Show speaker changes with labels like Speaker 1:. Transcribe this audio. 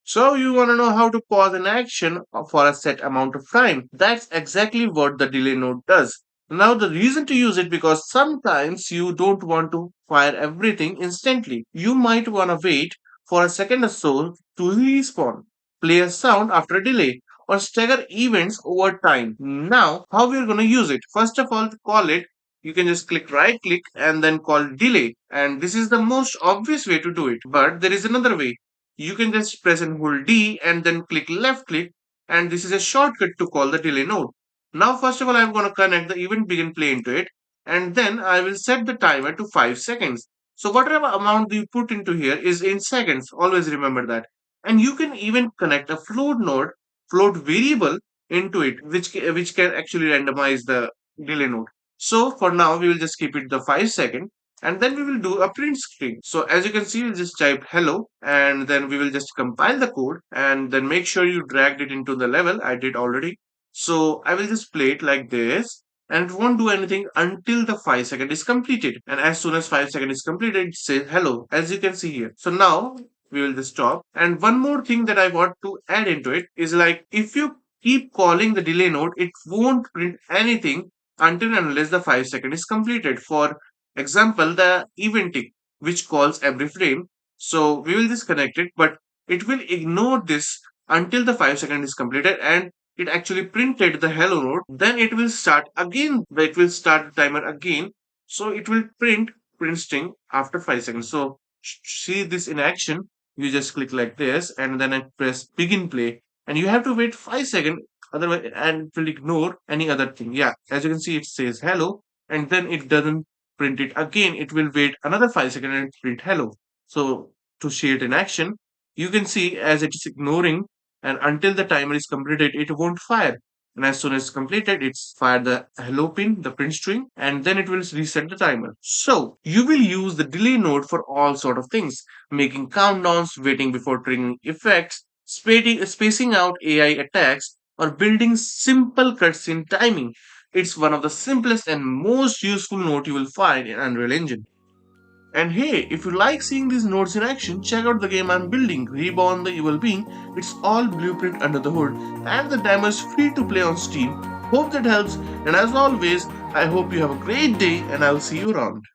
Speaker 1: So you want to know how to pause an action for a set amount of time. That's exactly what the delay node does. Now the reason to use it because sometimes you don't want to fire everything instantly. You might want to wait for a second or so to respawn, play a sound after a delay, or stagger events over time. Now, how we're going to use it? First of all, to call it, you can just click right click and then call delay. And this is the most obvious way to do it. But there is another way. You can just press and hold D and then click left click, and this is a shortcut to call the delay node. Now, first of all, I'm going to connect the event begin play into it, and then I will set the timer to 5 seconds. So whatever amount you put into here is in seconds. Always remember that. And you can even connect a float node, float variable into it, which can actually randomize the delay node. So for now, we will just keep it the 5 second, and then we will do a print screen. So as you can see, we'll just type hello, and then we will just compile the code, and then make sure you dragged it into the level. I did already. So I will just play it like this, and it won't do anything until the 5 second is completed. And as soon as 5 second is completed, it says hello, as you can see here. So now we will just stop. And one more thing that I want to add into it is like if you keep calling the delay node, it won't print anything until and unless the 5 second is completed. For example, the event tick, which calls every frame. So we will disconnect it, but it will ignore this until the 5 second is completed and it actually printed the hello node. Then it will start again. It will start the timer again. So it will print string after 5 seconds. So see this in action. You just click like this and then I press begin play. And you have to wait 5 seconds, otherwise and it will ignore any other thing. Yeah, as you can see, it says hello, and then it doesn't print it again. It will wait another 5 seconds and print hello. So to see it in action, you can see as it is ignoring, and until the timer is completed, it won't fire. And as soon as it's completed, it's fire the hello pin, the print string, and then it will reset the timer. So you will use the delay node for all sort of things, making countdowns, waiting before triggering effects, spacing out AI attacks, or building simple cutscene timing. It's one of the simplest and most useful nodes you will find in Unreal Engine. And hey, if you like seeing these nodes in action, check out the game I'm building, Reborn the Evil Being. It's all blueprint under the hood, and the demo is free to play on Steam. Hope that helps, and as always, I hope you have a great day, and I'll see you around.